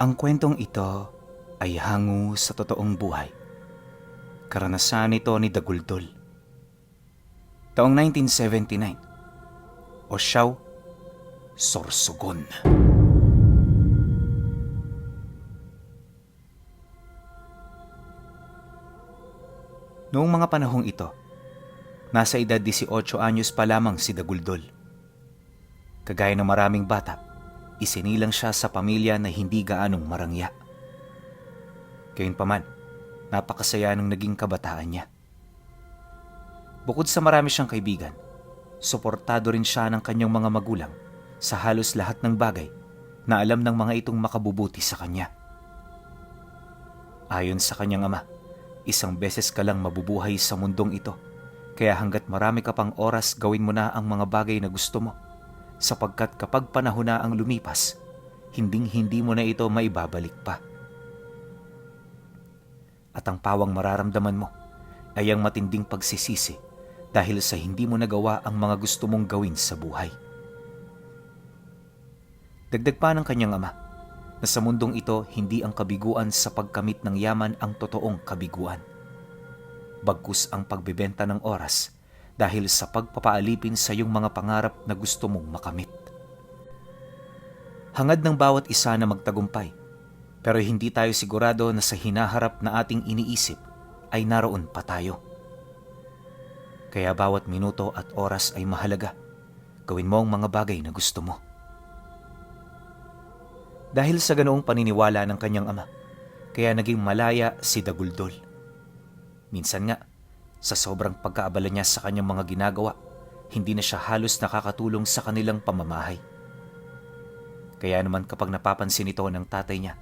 Ang kwentong ito ay hango sa totoong buhay. Karanasan ito ni Daguldol. Taong 1979, o Siyaw, Sorsogon. Noong mga panahong ito, nasa edad 18 anyos pa lamang si Daguldol. Kagaya ng maraming bata, isinilang siya sa pamilya na hindi gaanong marangya. Gayunpaman, napakasaya ng naging kabataan niya. Bukod sa marami siyang kaibigan, suportado rin siya ng kanyang mga magulang sa halos lahat ng bagay na alam ng mga itong makabubuti sa kanya. Ayon sa kanyang ama, isang beses ka lang mabubuhay sa mundong ito, kaya hanggat marami ka pang oras gawin mo na ang mga bagay na gusto mo, sapagkat kapag panahon na ang lumipas, hinding-hindi mo na ito maibabalik pa. At ang pawang mararamdaman mo ay ang matinding pagsisisi dahil sa hindi mo nagawa ang mga gusto mong gawin sa buhay. Dagdag pa ng kanyang ama na sa mundong ito hindi ang kabiguan sa pagkamit ng yaman ang totoong kabiguan. Bagkus ang pagbebenta ng oras dahil sa pagpapaalipin sa iyong mga pangarap na gusto mong makamit. Hangad ng bawat isa na magtagumpay, pero hindi tayo sigurado na sa hinaharap na ating iniisip ay naroon pa tayo. Kaya bawat minuto at oras ay mahalaga. Gawin mo ang mga bagay na gusto mo. Dahil sa ganoong paniniwala ng kanyang ama, kaya naging malaya si Daguldol. Minsan nga, sa sobrang pagkaabala niya sa kanyang mga ginagawa, hindi na siya halos nakakatulong sa kanilang pamamahay. Kaya naman kapag napapansin ito ng tatay niya,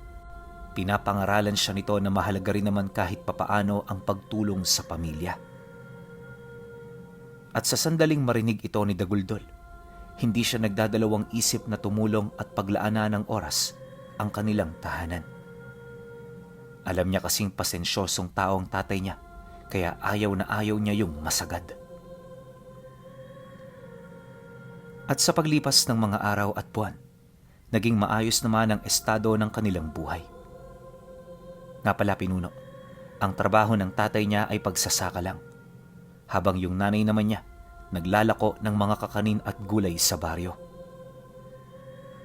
pinapangaralan siya nito na mahalaga rin naman kahit papaano ang pagtulong sa pamilya. At sa sandaling marinig ito ni Daguldol, hindi siya nagdadalawang isip na tumulong at paglaanan ng oras ang kanilang tahanan. Alam niya kasing pasensyosong tao ang tatay niya, kaya ayaw na ayaw niya yung masagad. At sa paglipas ng mga araw at buwan, naging maayos naman ang estado ng kanilang buhay. Nga pala pinuno, ang trabaho ng tatay niya ay pagsasaka lang, habang yung nanay naman niya naglalako ng mga kakanin at gulay sa baryo.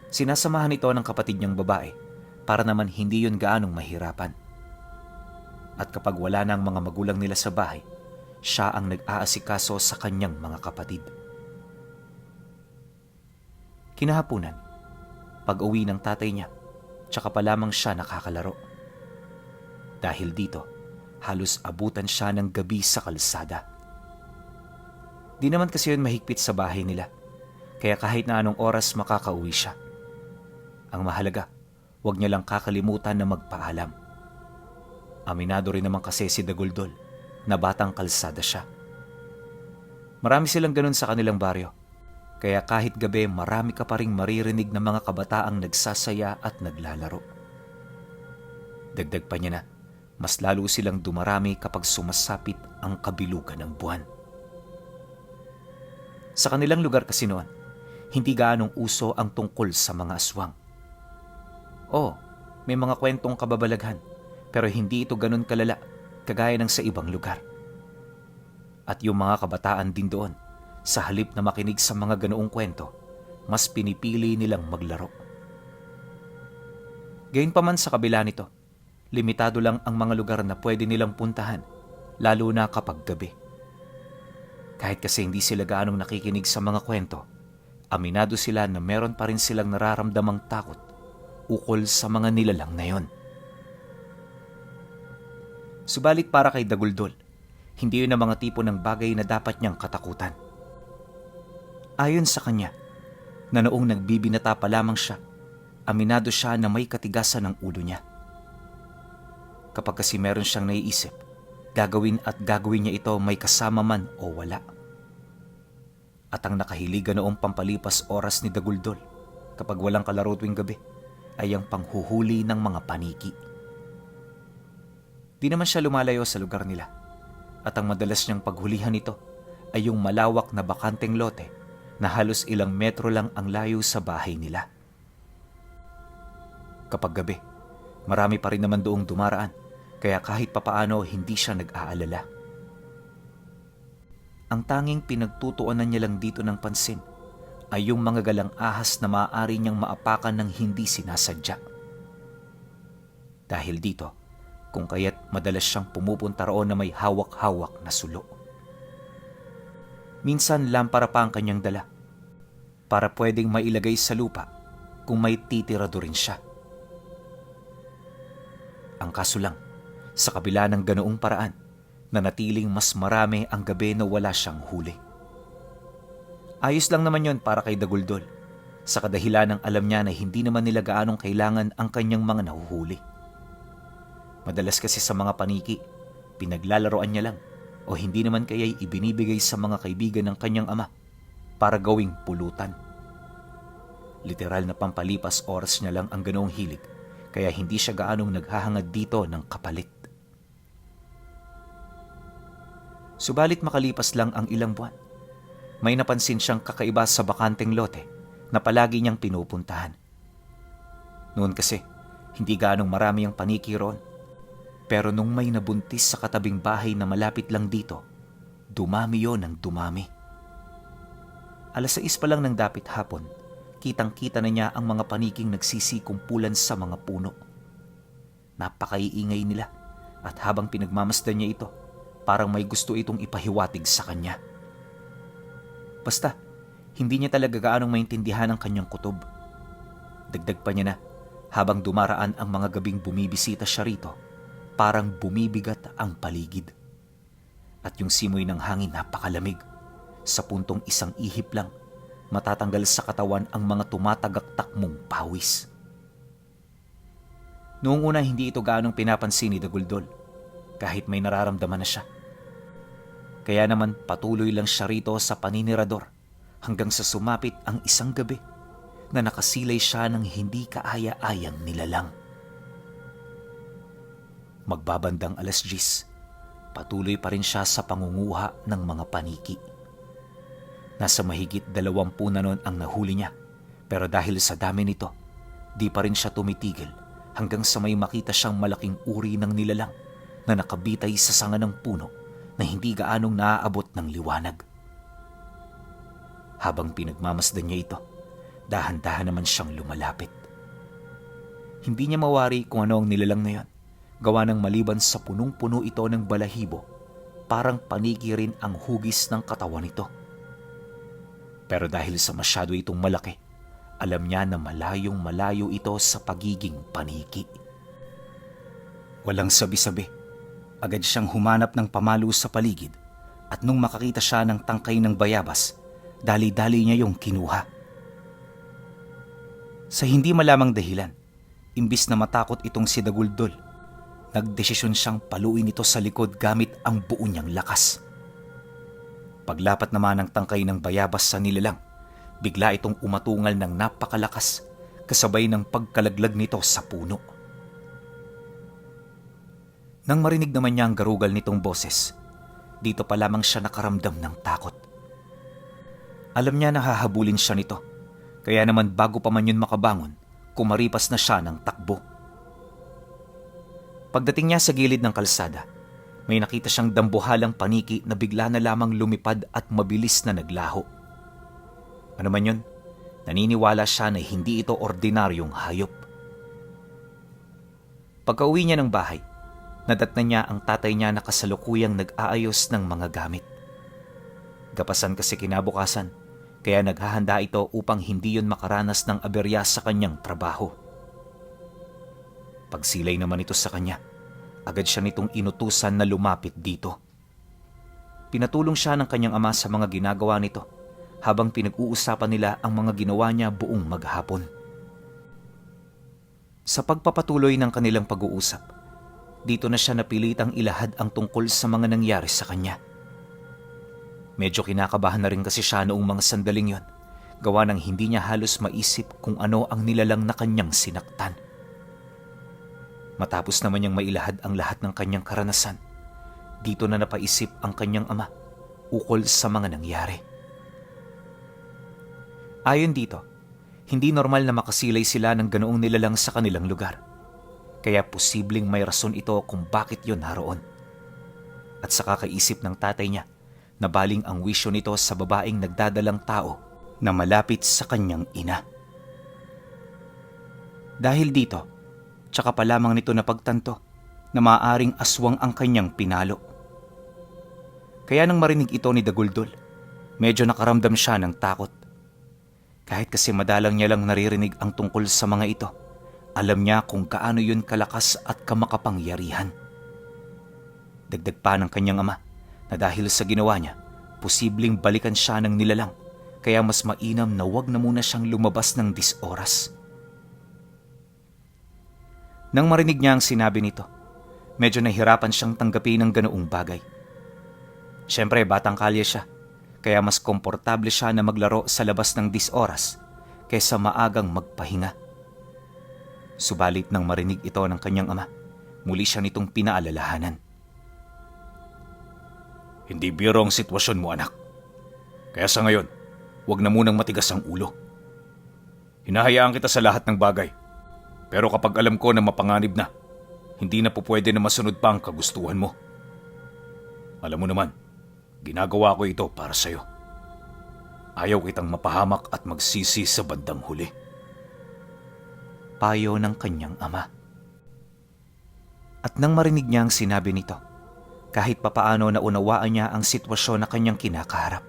Sinasamahan ito ng kapatid niyang babae para naman hindi yun gaanong mahirapan. At kapag wala na ang mga magulang nila sa bahay, siya ang nag-aasikaso sa kanyang mga kapatid. Kinahapunan, pag-uwi ng tatay niya, tsaka pa lamang siya nakakalaro. Dahil dito, halos abutan siya ng gabi sa kalsada. Di naman kasi yun mahigpit sa bahay nila, kaya kahit na anong oras makakauwi siya. Ang mahalaga, huwag niya lang kakalimutan na magpaalam. Aminado rin naman kasi si Daguldol na batang kalsada siya. Marami silang ganun sa kanilang baryo, kaya kahit gabi marami ka pa ring maririnig na mga kabataang nagsasaya at naglalaro. Dagdag pa niya na, mas lalo silang dumarami kapag sumasapit ang kabilugan ng buwan. Sa kanilang lugar kasi noon, hindi gaanong uso ang tungkol sa mga aswang. May mga kwentong kababalaghan, pero hindi ito ganun kalala kagaya ng sa ibang lugar. At yung mga kabataan din doon, sa halip na makinig sa mga ganoong kwento, mas pinipili nilang maglaro. Gayunpaman sa kabila nito, limitado lang ang mga lugar na pwede nilang puntahan, lalo na kapag gabi. Kahit kasi hindi sila gaanong nakikinig sa mga kwento, aminado sila na meron pa rin silang nararamdamang takot ukol sa mga nilalang na yon. Subalit para kay Daguldol, hindi yun ang mga tipo ng bagay na dapat niyang katakutan. Ayon sa kanya, na noong nagbibinata pa lamang siya, aminado siya na may katigasan ng ulo niya. Kapag kasi meron siyang naiisip, gagawin niya ito may kasama man o wala. At ang nakahiligan noong pampalipas oras ni Daguldol, kapag walang kalaro tuwing gabi, ay ang panghuhuli ng mga paniki. Di naman siya lumalayo sa lugar nila, at ang madalas niyang paghulihan nito ay yung malawak na bakanteng lote na halos ilang metro lang ang layo sa bahay nila. Kapag gabi, Marami pa rin naman doong dumaraan, kaya kahit papaano hindi siya nag-aalala. Ang tanging pinagtutuunan niya lang dito ng pansin ay yung mga galang ahas na maaari niyang maapakan ng hindi sinasadya. Dahil dito, kung kaya't madalas siyang pumupunta roon na may hawak-hawak na sulo. Minsan lampara pa ang kanyang dala para pwedeng mailagay sa lupa kung may titirado rin siya. Ang kaso lang, sa kabila ng ganoong paraan, nanatiling mas marami ang gabi na wala siyang huli. Ayos lang naman yon para kay Daguldol, sa kadahilan ng alam niya na hindi naman nila gaanong kailangan ang kanyang mga nahuhuli. Madalas kasi sa mga paniki, pinaglalaroan niya lang o hindi naman kaya'y ibinibigay sa mga kaibigan ng kanyang ama para gawing pulutan. Literal na pampalipas oras niya lang ang ganoong hilig, kaya hindi siya gaanong naghahangad dito ng kapalit. Subalit makalipas lang ang ilang buwan, may napansin siyang kakaiba sa bakanteng lote na palagi niyang pinupuntahan. Noon kasi, hindi gaanong marami ang paniki roon. Pero nung may nabuntis sa katabing bahay na malapit lang dito, dumami yon ng dumami. 6:00 pa lang ng dapit hapon, kitang-kita na niya ang mga paniking nagsisikumpulan sa mga puno. Napakaiingay nila at habang pinagmamasdan niya ito, parang may gusto itong ipahiwatig sa kanya. Basta, hindi niya talaga gaanong maintindihan ang kanyang kutob. Dagdag pa niya na, habang dumaraan ang mga gabing bumibisita siya rito, parang bumibigat ang paligid. At yung simoy ng hangin napakalamig. Sa puntong isang ihip lang, matatanggal sa katawan ang mga tumatagaktak mong pawis. Noong una hindi ito gaanong pinapansin ni Daguldol, kahit may nararamdaman na siya. Kaya naman patuloy lang siya rito sa paninirador hanggang sa sumapit ang isang gabi na nakasilay siya ng hindi kaaya-ayang nilalang. Magbabandang 10:00, patuloy pa rin siya sa pangunguha ng mga paniki. Nasa mahigit 20 na noon ang nahuli niya, pero dahil sa dami nito, di pa rin siya tumitigil hanggang sa may makita siyang malaking uri ng nilalang na nakabitay sa sanga ng puno na hindi gaanong naaabot ng liwanag. Habang pinagmamasdan niya ito, dahan-dahan naman siyang lumalapit. Hindi niya mawari kung ano ang nilalang na yon. Gawa ng maliban sa punong-puno ito ng balahibo, parang paniki rin ang hugis ng katawan nito. Pero dahil sa masyado itong malaki, alam niya na malayong malayo ito sa pagiging paniki. Walang sabi-sabi, agad siyang humanap ng pamalo sa paligid at nung makakita siya ng tangkay ng bayabas, dali-dali niya yung kinuha. Sa hindi malamang dahilan, imbis na matakot itong si Daguldol, nagdesisyon siyang paluin ito sa likod gamit ang buo niyang lakas. Paglapat naman ng tangkay ng bayabas sa nilalang, bigla itong umatungal ng napakalakas kasabay ng pagkalaglag nito sa puno. Nang marinig naman niya ang garugal nitong boses, dito pa lamang siya nakaramdam ng takot. Alam niya na hahabulin siya nito, kaya naman bago pa man yun makabangon, kumaripas na siya ng takbo. Pagdating niya sa gilid ng kalsada, may nakita siyang dambuhalang paniki na bigla na lamang lumipad at mabilis na naglaho. Ano man yun, naniniwala siya na hindi ito ordinaryong hayop. Pagka-uwi niya ng bahay, nadatnan niya ang tatay niya na kasalukuyang nag-aayos ng mga gamit. Gapasan kasi kinabukasan, kaya naghahanda ito upang hindi yun makaranas ng aberya sa kanyang trabaho. Pagsilay naman ito sa kanya, agad siya nitong inutusan na lumapit dito. Pinatulong siya ng kanyang ama sa mga ginagawa nito habang pinag-uusapan nila ang mga ginawa niya buong maghapon. Sa pagpapatuloy ng kanilang pag-uusap, dito na siya napilitang ilahad ang tungkol sa mga nangyari sa kanya. Medyo kinakabahan na rin kasi siya noong mga sandaling yon, gawa ng hindi niya halos maisip kung ano ang nilalang na kanyang sinaktan. Matapos naman niyang mailahad ang lahat ng kanyang karanasan, dito na napaisip ang kanyang ama ukol sa mga nangyari. Ayon dito, hindi normal na makasilay sila ng ganoong nilalang sa kanilang lugar. Kaya posibleng may rason ito kung bakit yon naroon. At sa kakaisip ng tatay niya, nabaling ang wisyo nito sa babaeng nagdadalang tao na malapit sa kanyang ina. Dahil dito, tsaka pa lamang nito napagtanto na maaaring aswang ang kanyang pinalo. Kaya nang marinig ito ni Daguldol, medyo nakaramdam siya ng takot. Kahit kasi madalang niya lang naririnig ang tungkol sa mga ito, alam niya kung kaano yun kalakas at kamakapangyarihan. Dagdag pa ng kanyang ama na dahil sa ginawa niya, posibleng balikan siya ng nilalang, kaya mas mainam na wag na muna siyang lumabas ng 10 oras. Nang marinig niya ang sinabi nito, medyo nahirapan siyang tanggapin ang ganoong bagay. Siyempre, batang kalye siya, kaya mas komportable siya na maglaro sa labas ng 10 oras kaysa maagang magpahinga. Subalit nang marinig ito ng kanyang ama, muli siya nitong pinaalalahanan. Hindi biro ang sitwasyon mo, anak. Kaya sa ngayon, huwag na munang matigas ang ulo. Hinahayaan kita sa lahat ng bagay. Pero kapag alam ko na mapanganib na, hindi na po pwede na masunod pa ang kagustuhan mo. Alam mo naman, ginagawa ko ito para sa'yo. Ayaw kitang mapahamak at magsisi sa bandang huli. Payo ng kanyang ama. At nang marinig niya ang sinabi nito, kahit papaano naunawaan niya ang sitwasyon na kanyang kinakaharap.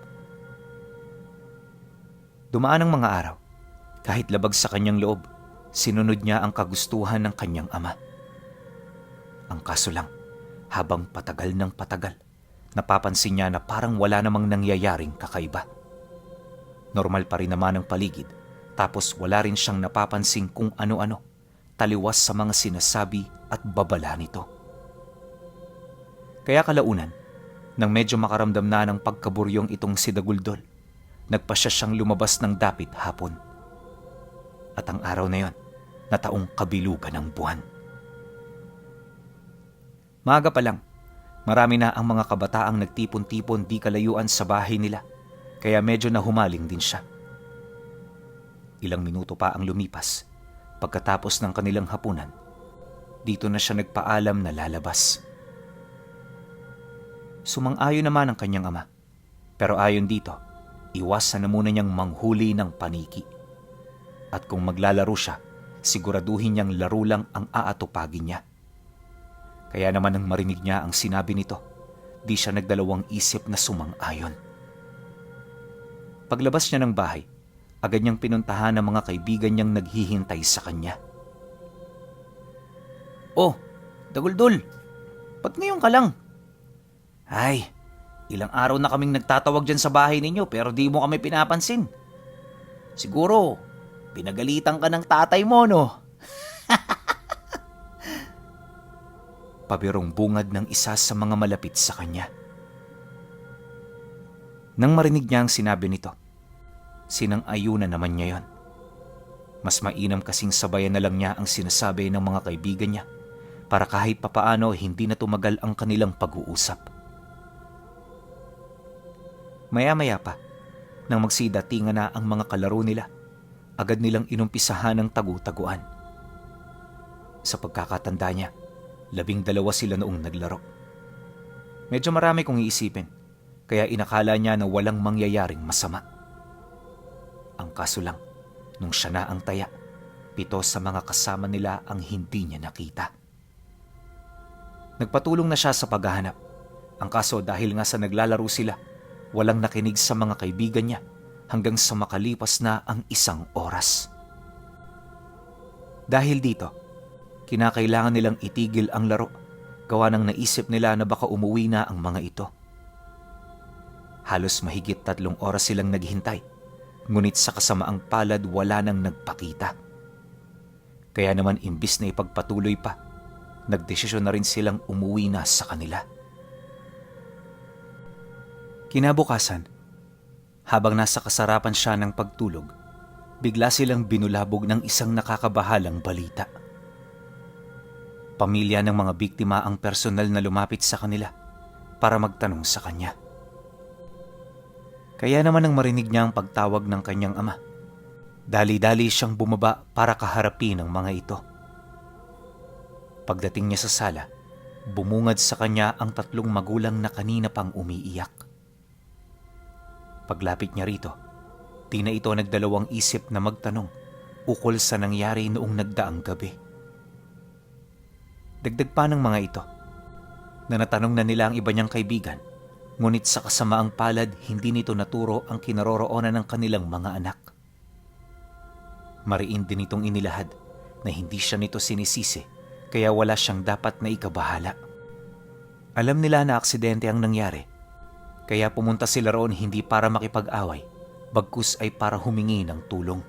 Dumaan ang mga araw, kahit labag sa kanyang loob, sinunod niya ang kagustuhan ng kanyang ama. Ang kaso lang, habang patagal ng patagal, napapansin niya na parang wala namang nangyayaring kakaiba. Normal pa rin naman ang paligid, tapos wala rin siyang napapansin kung ano-ano, taliwas sa mga sinasabi at babala nito. Kaya kalaunan, nang medyo makaramdam na ng pagkaburyong itong si Daguldol, nagpasya siyang lumabas ng dapit hapon. At ang araw na yon, na taong kabilugan ng buwan. Maaga pa lang, marami na ang mga kabataang nagtipon-tipon di kalayuan sa bahay nila, kaya medyo nahumaling din siya. Ilang minuto pa ang lumipas, pagkatapos ng kanilang hapunan, dito na siya nagpaalam na lalabas. Sumang-ayon naman ang kanyang ama, pero ayon dito, iwasan na muna niyang manghuli ng paniki. At kung maglalaro siya, siguraduhin niyang laro lang ang aatupagin niya. Kaya naman nang marinig niya ang sinabi nito, di siya nagdalawang isip na sumang-ayon. Paglabas niya ng bahay, agad niyang pinuntahan ang mga kaibigan niyang naghihintay sa kanya. Oh, Daguldol, ba't ngayon ka lang? Ay, ilang araw na kaming nagtatawag dyan sa bahay ninyo pero di mo kami pinapansin. Siguro, pinagalitan ka ng tatay mo, no? Pabirong bungad ng isa sa mga malapit sa kanya. Nang marinig niya ang sinabi nito, sinang-ayunan naman niya yon. Mas mainam kasing sabayan na lang niya ang sinasabi ng mga kaibigan niya para kahit papaano hindi na tumagal ang kanilang pag-uusap. Maya-maya pa, nang magsidatingan na ang mga kalaro nila, agad nilang inumpisahan ng tagu-taguan. Sa pagkakatanda niya, 12 sila noong naglaro. Medyo marami kung iisipin, kaya inakala niya na walang mangyayaring masama. Ang kaso lang, nung siya na ang taya, 7 sa mga kasama nila ang hindi niya nakita. Nagpatulong na siya sa paghahanap. Ang kaso dahil nga sa naglalaro sila, walang nakinig sa mga kaibigan niya hanggang sa makalipas na ang 1 oras. Dahil dito, kinakailangan nilang itigil ang laro, gawa ng naisip nila na baka umuwi na ang mga ito. Halos mahigit 3 oras silang naghintay, ngunit sa kasamaang palad wala nang nagpakita. Kaya naman imbis na ipagpatuloy pa, nagdesisyon na rin silang umuwi na sa kanila. Kinabukasan, habang nasa kasarapan siya ng pagtulog, bigla silang binulabog ng isang nakakabahalang balita. Pamilya ng mga biktima ang personal na lumapit sa kanila para magtanong sa kanya. Kaya naman nang marinig niya ang pagtawag ng kanyang ama, dali-dali siyang bumaba para kaharapin ang mga ito. Pagdating niya sa sala, bumungad sa kanya ang 3 magulang na kanina pang umiiyak. Paglapit niya rito, di na ito nagdalawang isip na magtanong ukol sa nangyari noong nagdaang gabi. Dagdag pa ng mga ito, na natanong na nila ang iba niyang kaibigan, ngunit sa kasamaang palad hindi nito naturo ang kinaroroonan ng kanilang mga anak. Mariin din itong inilahad na hindi siya nito sinisisi, kaya wala siyang dapat na ikabahala. Alam nila na aksidente ang nangyari, kaya pumunta sila roon hindi para makipag-away, bagkus ay para humingi ng tulong.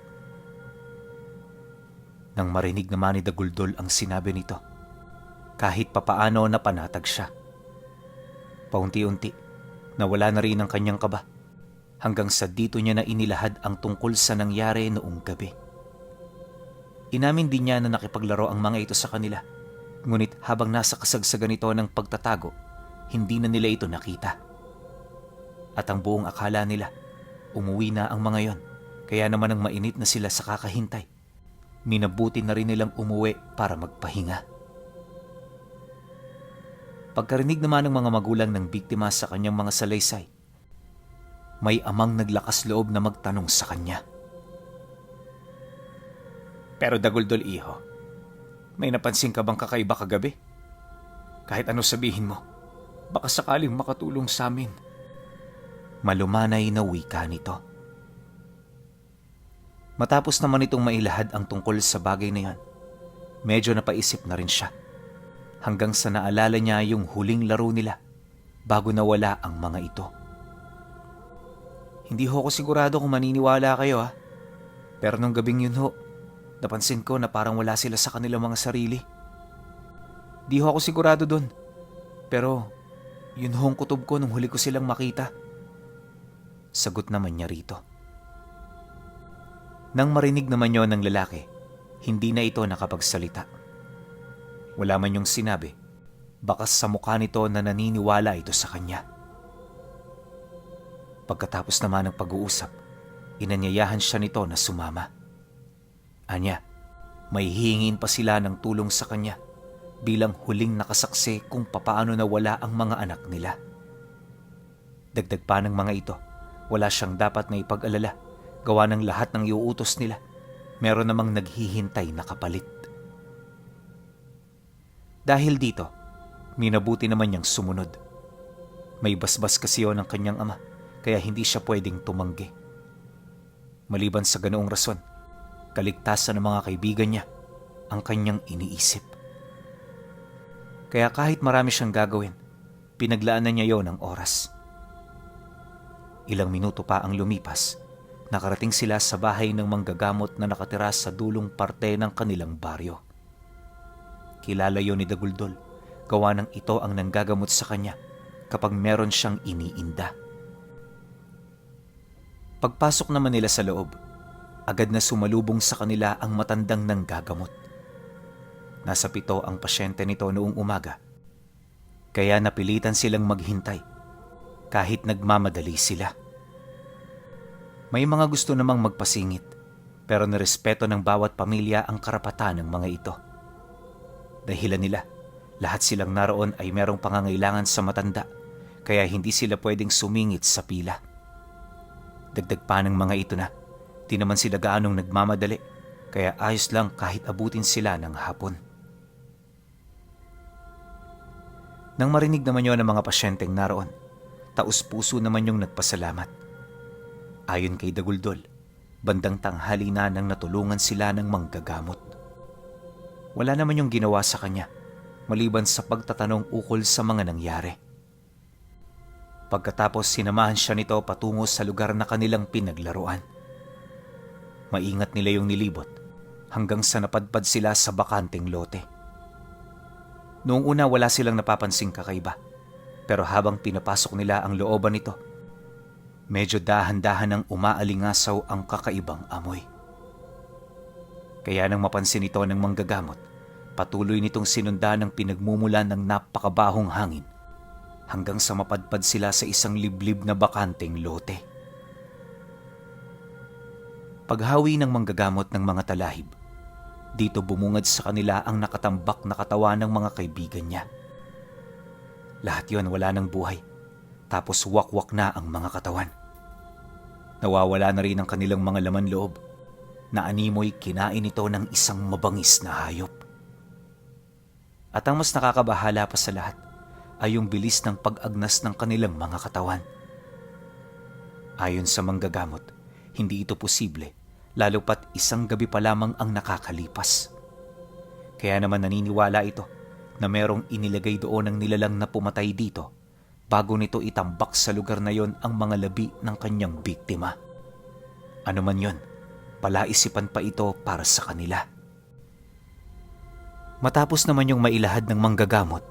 Nang marinig naman ni Daguldol ang sinabi nito, kahit papaano napanatag siya. Paunti-unti, nawala na rin ang kanyang kaba, hanggang sa dito niya na inilahad ang tungkol sa nangyari noong gabi. Inamin din niya na nakipaglaro ang mga ito sa kanila, ngunit habang nasa kasagsagan ito ng pagtatago, hindi na nila ito nakita. At ang buong akala nila, umuwi na ang mga yon, kaya naman ang mainit na sila sa kakahintay. Minabuti na rin nilang umuwi para magpahinga. Pagkarinig naman ng mga magulang ng biktima sa kanyang mga salaysay, may amang naglakas loob na magtanong sa kanya. Pero Daguldol, iho, may napansin ka bang kakaiba kagabi? Kahit ano sabihin mo, baka sakaling makatulong sa amin. Malumanay na wika nito. Matapos naman itong mailahad ang tungkol sa bagay na yan, medyo napaisip na rin siya. Hanggang sa naalala niya yung huling laro nila bago nawala ang mga ito. Hindi ho ako sigurado kung maniniwala kayo pero nung gabing yun ho, napansin ko na parang wala sila sa kanilang mga sarili. Di ho ako sigurado dun, pero yun ho ang kutob ko nung huli ko silang makita. Sagot naman niya rito. Nang marinig naman yon ng lalaki, hindi na ito nakapagsalita. Wala man yung sinabi, bakas sa mukha nito na naniniwala ito sa kanya. Pagkatapos naman ng pag-uusap, inanyayahan siya nito na sumama. Anya, may hihingin pa sila ng tulong sa kanya bilang huling nakasaksi kung papaano nawala ang mga anak nila. Dagdag pa ng mga ito, wala siyang dapat na ipag-alala, gawa ng lahat ng iuutos nila. Meron namang naghihintay na kapalit. Dahil dito, minabuti naman niyang sumunod. May basbas kasi yun ng kanyang ama, kaya hindi siya pwedeng tumanggi. Maliban sa ganoong rason, kaligtasan ng mga kaibigan niya ang kanyang iniisip. Kaya kahit marami siyang gagawin, pinaglaanan niya yon ng oras. Ilang minuto pa ang lumipas, nakarating sila sa bahay ng manggagamot na nakatira sa dulong parte ng kanilang baryo. Kilala yon ni Daguldol, gawa ng ito ang nanggagamot sa kanya kapag meron siyang iniinda. Pagpasok naman nila sa loob, agad na sumalubong sa kanila ang matandang nanggagamot. Nasa 7 ang pasyente nito noong umaga, kaya napilitan silang maghintay kahit nagmamadali sila. May mga gusto namang magpasingit, pero nirespeto ng bawat pamilya ang karapatan ng mga ito. Dahilan nila, lahat silang naroon ay merong pangangailangan sa matanda, kaya hindi sila pwedeng sumingit sa pila. Dagdag pa ng mga ito na, di naman sila gaanong nagmamadali, kaya ayos lang kahit abutin sila ng hapon. Nang marinig naman yun ng mga pasyenteng naroon, taus-puso naman yung nagpasalamat. Ayon kay Daguldol, bandang tanghali na nang natulungan sila ng manggagamot. Wala naman yung ginawa sa kanya, maliban sa pagtatanong ukol sa mga nangyari. Pagkatapos sinamahan siya nito patungo sa lugar na kanilang pinaglaruan. Maingat nila yung nilibot hanggang sa napadpad sila sa bakanteng lote. Noong una wala silang napapansing kakaiba, pero habang pinapasok nila ang looban nito, medyo dahan-dahan ang umaalingasaw ang kakaibang amoy. Kaya nang mapansin ito ng manggagamot, patuloy nitong sinundan ng pinagmumulan ng napakabahong hangin hanggang sa mapadpad sila sa isang liblib na bakanteng lote. Paghawi ng manggagamot ng mga talahib, Dito bumungad sa kanila ang nakatambak na katawan ng mga kaibigan niya. Lahat yon wala ng buhay, tapos wakwak na ang mga katawan. Nawawala na rin ang kanilang mga laman loob, na animoy kinain ito ng isang mabangis na hayop. At ang mas nakakabahala pa sa lahat ay yung bilis ng pag-agnas ng kanilang mga katawan. Ayon sa manggagamot, hindi ito posible, lalo pat isang gabi pa lamang ang nakakalipas. Kaya naman naniniwala ito na merong inilagay doon ng nilalang na pumatay dito bago nito itambak sa lugar na yon ang mga labi ng kanyang biktima. Ano man yon, palaisipan pa ito para sa kanila. Matapos naman yung mailahad ng manggagamot,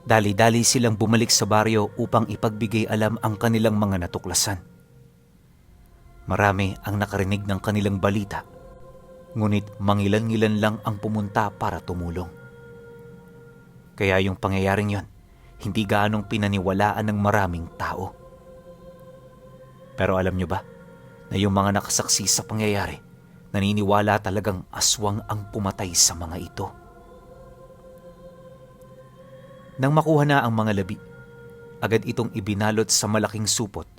dali-dali silang bumalik sa baryo upang ipagbigay alam ang kanilang mga natuklasan. Marami ang nakarinig ng kanilang balita, ngunit mangilan-ngilan lang ang pumunta para tumulong. Kaya yung pangyayaring yon, hindi gaanong pinaniwalaan ng maraming tao. Pero alam nyo ba, na yung mga nakasaksi sa pangyayari, naniniwala talagang aswang ang pumatay sa mga ito. Nang makuha na ang mga labi, agad itong ibinalot sa malaking supot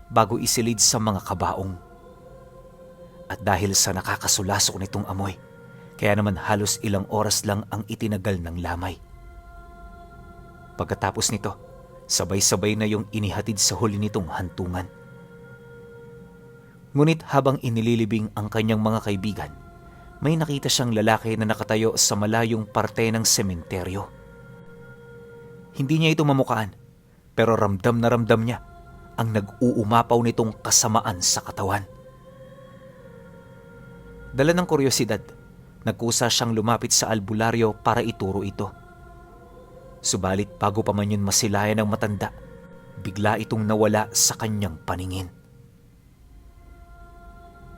bago isilid sa mga kabaong. At dahil sa nakakasulasok nitong amoy, kaya naman halos ilang oras lang ang itinagal ng lamay. Pagkatapos nito, sabay-sabay na yung inihatid sa huli nitong hantungan. Ngunit habang inililibing ang kanyang mga kaibigan, may nakita siyang lalaki na nakatayo sa malayong parte ng sementeryo. Hindi niya ito mamukaan, pero ramdam na ramdam niya ang nag-uumapaw nitong kasamaan sa katawan. Dala ng kuryosidad, nagkusa siyang lumapit sa albularyo para ituro ito. Subalit bago pa man yun masilayan ng matanda, bigla itong nawala sa kanyang paningin.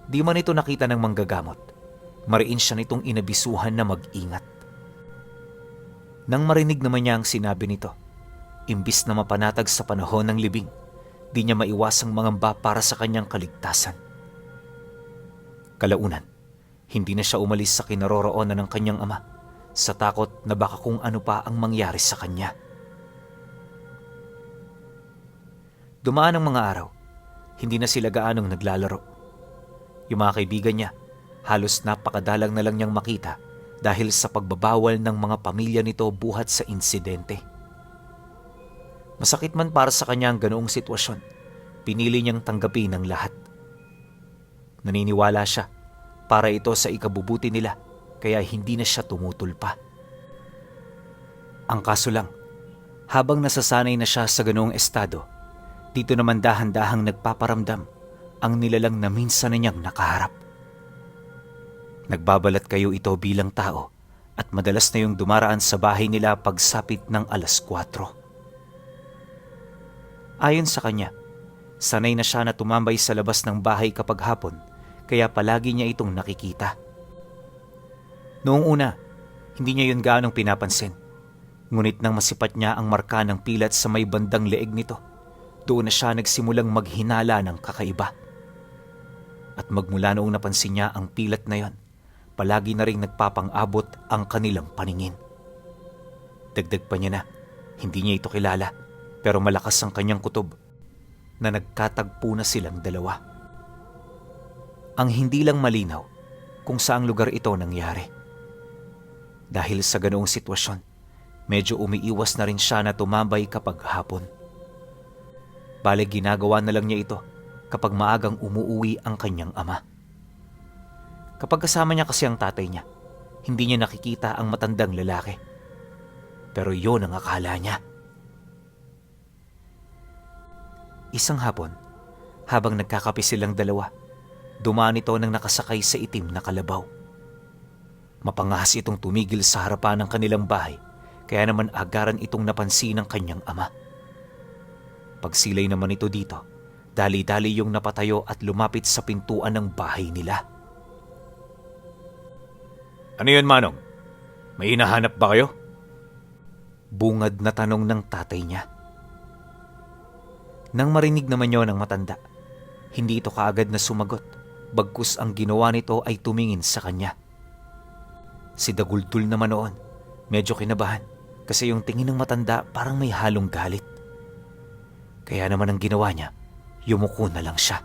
Di man ito nakita ng manggagamot, mariin siya nitong inabisuhan na mag-ingat. Nang marinig naman niya ang sinabi nito, imbis na mapanatag sa panahon ng libing, di niya maiwasang mangamba para sa kanyang kaligtasan. Kalaunan, hindi na siya umalis sa kinaroroonan ng kanyang ama sa takot na baka kung ano pa ang mangyari sa kanya. Dumaan ang mga araw, hindi na sila gaanong naglalaro. Yung mga kaibigan niya, halos napakadalang na lang niyang makita dahil sa pagbabawal ng mga pamilya nito buhat sa insidente. Masakit man para sa kanya ang ganoong sitwasyon, pinili niyang tanggapin ang lahat. Naniniwala siya para ito sa ikabubuti nila, kaya hindi na siya tumutulpa. Ang kaso lang, habang nasasanay na siya sa ganoong estado, dito naman dahan-dahang nagpaparamdam ang nilalang na minsan na niyang nakaharap. Nagbabalat kayo ito bilang tao at madalas na yung dumaraan sa bahay nila pagsapit ng 4:00. Ayon sa kanya, sanay na siya na tumambay sa labas ng bahay kapag hapon, kaya palagi niya itong nakikita. Noong una, hindi niya yun gaanong pinapansin. Ngunit nang masipat niya ang marka ng pilat sa may bandang leeg nito, doon na siya nagsimulang maghinala ng kakaiba. At magmula noong napansin niya ang pilat na yon, palagi na ring nagpapang-abot ang kanilang paningin. Dagdag pa niya na, hindi niya ito kilala, pero malakas ang kanyang kutob na nagkatagpo na silang dalawa. Ang hindi lang malinaw kung saang lugar ito nangyari. Dahil sa ganoong sitwasyon, medyo umiiwas na rin siya na tumambay kapag hapon. Bale ginagawa na lang niya ito kapag maagang umuuwi ang kanyang ama. Kapag kasama niya kasi ang tatay niya, hindi niya nakikita ang matandang lalaki. Pero yon ang akala niya. Isang hapon, habang nagkakape silang dalawa, dumaan ito nang nakasakay sa itim na kalabaw. Mapangahas itong tumigil sa harapan ng kanilang bahay, kaya naman agaran itong napansin ng kanyang ama. Pagsilay naman ito dito, dali-dali yung napatayo at lumapit sa pintuan ng bahay nila. "Ano yun, Manong? May hinahanap ba kayo?" Bungad na tanong ng tatay niya. Nang marinig naman yon ng matanda, hindi ito kaagad na sumagot, bagkus ang ginawa nito ay tumingin sa kanya. Si Daguldol naman noon, medyo kinabahan kasi yung tingin ng matanda parang may halong galit. Kaya naman ang ginawa niya, yumuko na lang siya.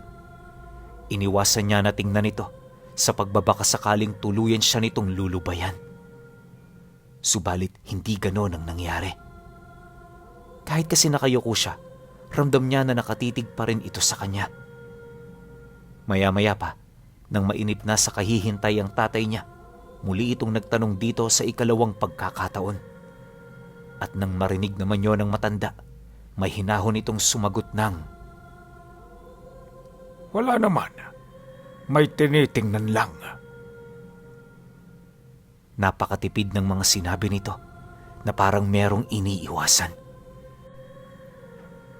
Iniwasan niya na tingnan ito sa pagbabaka sakaling tuluyan siya nitong lulubayan. Subalit hindi ganon ang nangyari. Kahit kasi nakayuko siya, ramdam niya na nakatitig pa rin ito sa kanya. Maya-maya pa, nang mainip na sa kahihintay ang tatay niya, muli itong nagtanong dito sa ikalawang pagkakataon. At nang marinig naman yon ng matanda, may hinahon itong sumagot ng, Wala naman. May tinitingnan lang. napakatipid ng mga sinabi nito na parang merong iniiwasan.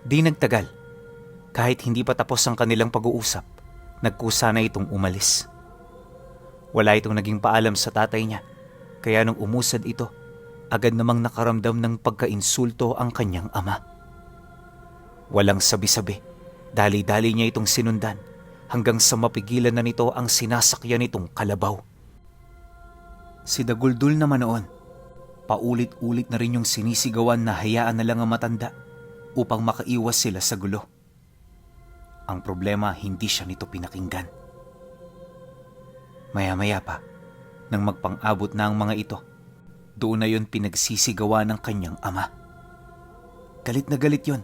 Di nagtagal, kahit hindi pa tapos ang kanilang pag-uusap, nagkusa na itong umalis. Wala itong naging paalam sa tatay niya, kaya nung umusad ito, agad namang nakaramdam ng pagkainsulto ang kanyang ama. Walang sabi-sabi, dali-dali niya itong sinundan hanggang sa mapigilan na nito ang sinasakyan nitong kalabaw. Si Daguldol naman noon, paulit-ulit na rin yung sinisigawan na hayaan na lang ang matanda upang makaiwas sila sa gulo. Ang problema, hindi siya nito pinakinggan. Maya-maya pa, nang magpang-abot na ang mga ito, doon na yon pinagsisigawa ng kanyang ama. Galit na galit yon.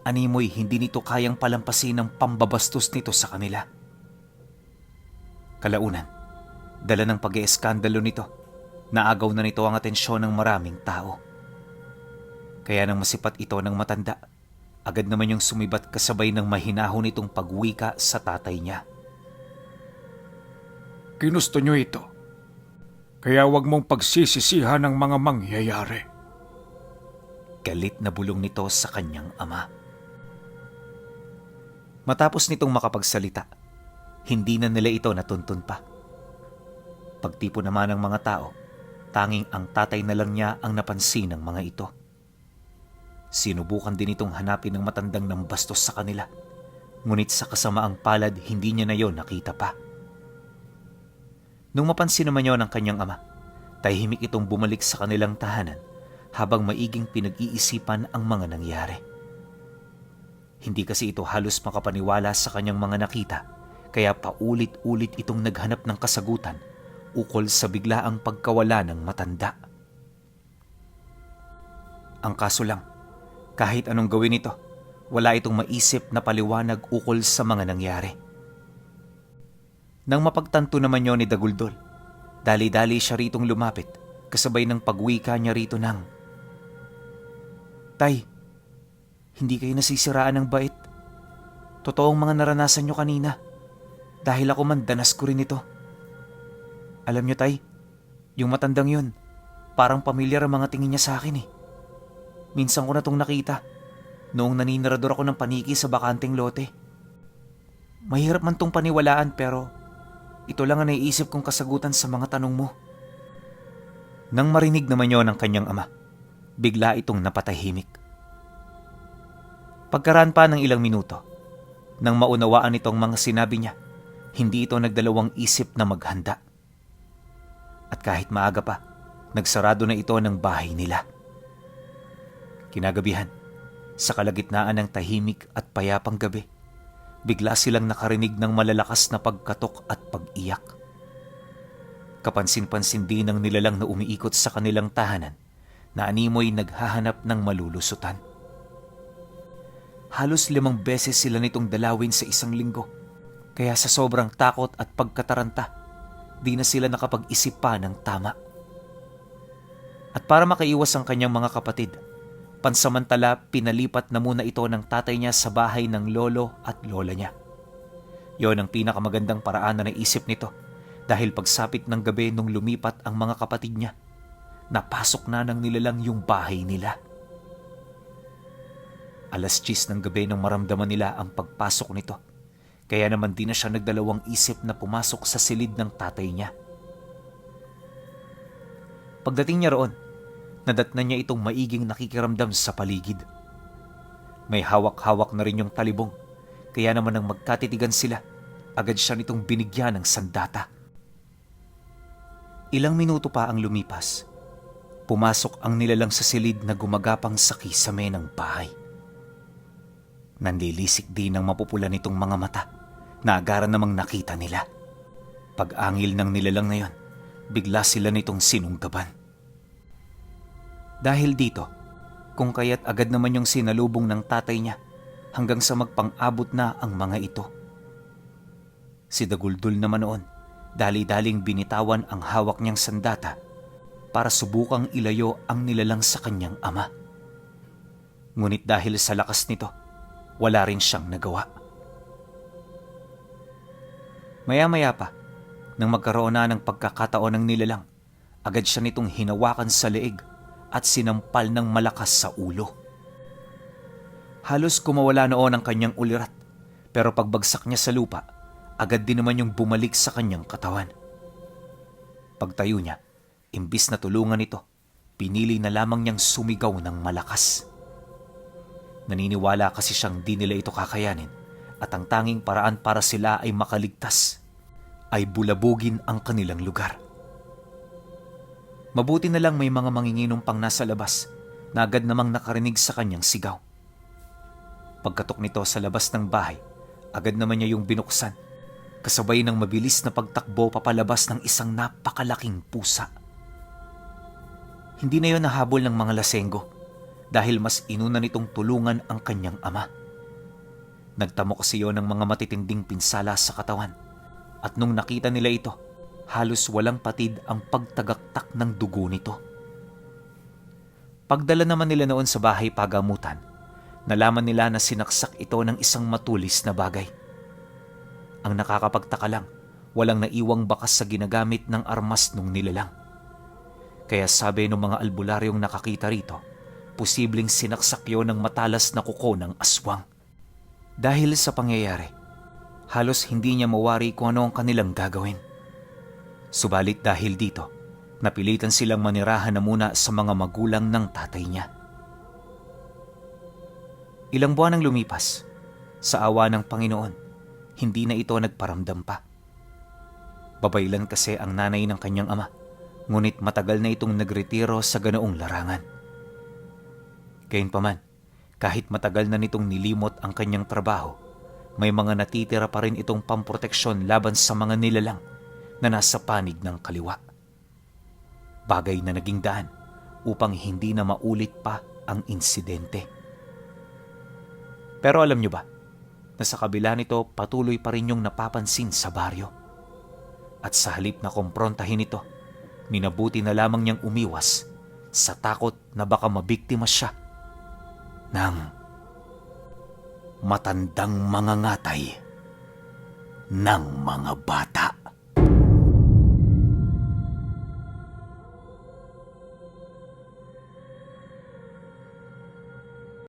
Animoy hindi nito kayang palampasin ang pambabastos nito sa kanila. Kalaunan, dala ng pag-ieskandalo nito, naagaw na nito ang atensyon ng maraming tao. Kaya nang masipat ito ng matanda, agad naman yung sumibat kasabay ng mahinahon nitong pagwika sa tatay niya. Ginusto nyo ito. Kaya wag mong pagsisisihan ng mga mangyayari. Galit na bulong nito sa kanyang ama. Matapos nitong makapagsalita, hindi na nila ito natuntun pa. Pagtipo naman ng mga tao, tanging ang tatay na lang niya ang napansin ng mga ito. Sinubukan din itong hanapin ng matandang nambastos sa kanila, ngunit sa kasamaang palad hindi niya na yon nakita pa. Nung mapansin naman yon ng kanyang ama, tahimik itong bumalik sa kanilang tahanan habang maiging pinag-iisipan ang mga nangyari. Hindi kasi ito halos makapaniwala sa kanyang mga nakita, kaya paulit-ulit itong naghanap ng kasagutan ukol sa biglaang pagkawala ng matanda. Ang kaso lang, kahit anong gawin ito, wala itong maisip na paliwanag ukol sa mga nangyari. Nang mapagtanto naman yon ni Daguldol, dali-dali siya ritong lumapit kasabay ng pagwika niya rito ng, Tay, hindi kayo nasisiraan ng bait. Totoong mga naranasan nyo kanina. Dahil ako man, danas ko rin ito. Alam nyo, Tay, yung matandang yun, parang pamilyar ang mga tingin niya sa akin eh. Minsan ko na itong nakita, noong naninirador ako ng paniki sa bakanteng lote. Mahirap man tong paniwalaan pero ito lang ang naiisip kong kasagutan sa mga tanong mo. Nang marinig naman yon ng kanyang ama, bigla itong napatahimik. Pagkaraan pa ng ilang minuto, nang maunawaan itong mga sinabi niya, hindi ito nagdalawang isip na maghanda. At kahit maaga pa, nagsarado na ito ng bahay nila. Kinagabihan, sa kalagitnaan ng tahimik at payapang gabi, bigla silang nakarinig ng malalakas na pagkatok at pag-iyak. Kapansin-pansin din ng nilalang na umiikot sa kanilang tahanan na animoy naghahanap ng malulusutan. Halos 5 beses sila nitong dalawin sa isang linggo, kaya sa sobrang takot at pagkataranta, di na sila nakapag-isip pa ng tama. At para makaiwas ang kanyang mga kapatid, pansamantala pinalipat na muna ito ng tatay niya sa bahay ng lolo at lola niya. Yon ang pinakamagandang paraan na naisip nito dahil pagsapit ng gabi nung lumipat ang mga kapatid niya, napasok na ng nilalang yung bahay nila. 10:00 ng gabi nang maramdaman nila ang pagpasok nito, kaya naman di na siya nagdalawang isip na pumasok sa silid ng tatay niya. Pagdating niya roon, nadatnan niya itong maiging nakikiramdam sa paligid. May hawak-hawak na rin yung talibong, kaya naman nang magkatitigan sila, agad siya nitong binigyan ng sandata. Ilang minuto pa ang lumipas. Pumasok ang nilalang sa silid na gumagapang sa kisame ng bahay. Nanlilisik din ang mapupula nitong mga mata na agaran namang nakita nila. Pag-angil ng nilalang na yon, bigla sila nitong sinunggaban. Dahil dito, kung kaya't agad naman yung sinalubong ng tatay niya hanggang sa magpang-abot na ang mga ito. Si Daguldol naman noon, dali-daling binitawan ang hawak niyang sandata para subukang ilayo ang nilalang sa kanyang ama. Ngunit dahil sa lakas nito, wala rin siyang nagawa. Maya-maya pa, nang magkaroon na ng pagkakataon ng nilalang, agad siya nitong hinawakan sa leeg at sinampal ng malakas sa ulo. Halos kumawala noon ang kanyang ulirat, pero pagbagsak niya sa lupa, agad din naman yung bumalik sa kanyang katawan. Pagtayo niya, imbis na tulungan ito, pinili na lamang niyang sumigaw ng malakas. Naniniwala kasi siyang di nila ito kakayanin at ang tanging paraan para sila ay makaligtas ay bulabugin ang kanilang lugar. Mabuti na lang may mga manginginom pang nasa labas na agad namang nakarinig sa kanyang sigaw. Pagkatok nito sa labas ng bahay, agad naman niya yung binuksan, kasabay ng mabilis na pagtakbo papalabas ng isang napakalaking pusa. Hindi na yon nahabol ng mga lasenggo dahil mas inuna nitong tulungan ang kanyang ama. Nagtamo kasi yon ng mga matitinding pinsala sa katawan at nung nakita nila ito, halos walang patid ang pagtagaktak ng dugo nito. Pagdala naman nila noon sa bahay pagamutan, nalaman nila na sinaksak ito ng isang matulis na bagay. Ang nakakapagtaka lang, walang naiwang bakas sa ginagamit ng armas nung nilalang. Kaya sabi ng mga albularyong nakakita rito, posibleng sinaksak yun ng matalas na kuko ng aswang. Dahil sa pangyayari, halos hindi niya mawari kung ano ang kanilang gagawin. Subalit dahil dito, napilitan silang manirahan na muna sa mga magulang ng tatay niya. Ilang buwan ang lumipas, sa awa ng Panginoon, hindi na ito nagparamdam pa. Babaylan kasi ang nanay ng kanyang ama, ngunit matagal na itong nagretiro sa ganoong larangan. Gayunpaman, kahit matagal na nitong nilimot ang kanyang trabaho, may mga natitira pa rin itong pamproteksyon laban sa mga nilalang na nasa panig ng kaliwa. Bagay na naging daan upang hindi na maulit pa ang insidente. Pero alam niyo ba, na sa kabila nito patuloy pa rin yung napapansin sa baryo. At sa halip na komprontahin ito, minabuti na lamang niyang umiwas sa takot na baka mabiktima siya ng matandang mangangatay ng mga bata.